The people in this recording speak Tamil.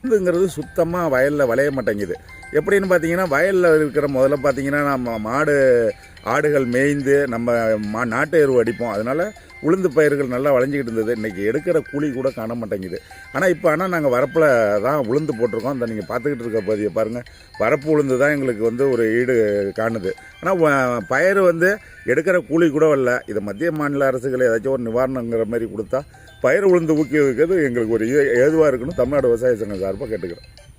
உளுந்துங்கிறது சுத்தமாக வயலில் விளைய மாட்டேங்குது. எப்படின்னு பார்த்தீங்கன்னா, வயலில் இருக்கிற முதல்ல பார்த்தீங்கன்னா நம்ம ஆடுகள் மேய்ந்து நம்ம நாட்டு எருவு அடிப்போம். அதனால் உளுந்து பயிர்கள் நல்லா விளைஞ்சிக்கிட்டு இருந்தது. இன்றைக்கி எடுக்கிற கூலி கூட காண மாட்டேங்குது. ஆனால் நாங்கள் வரப்பில் தான் உளுந்து போட்டிருக்கோம். அந்த நீங்கள் பார்த்துக்கிட்டு இருக்க பதியை பாருங்கள், வரப்பு உளுந்து தான் எங்களுக்கு ஒரு ஈடு காணுது. ஆனால் பயிர் எடுக்கிற கூலி கூட இல்லை. இதை மத்திய மாநில அரசுகள் ஏதாச்சும் ஒரு நிவாரணங்கிற மாதிரி கொடுத்தா பயிர் உளுந்து ஊக்குவிக்கிறது எங்களுக்கு ஒரு ஏதுவாக இருக்குன்னு தமிழ்நாடு விவசாய சங்கம் சார்பாக கேட்டுக்கிறோம்.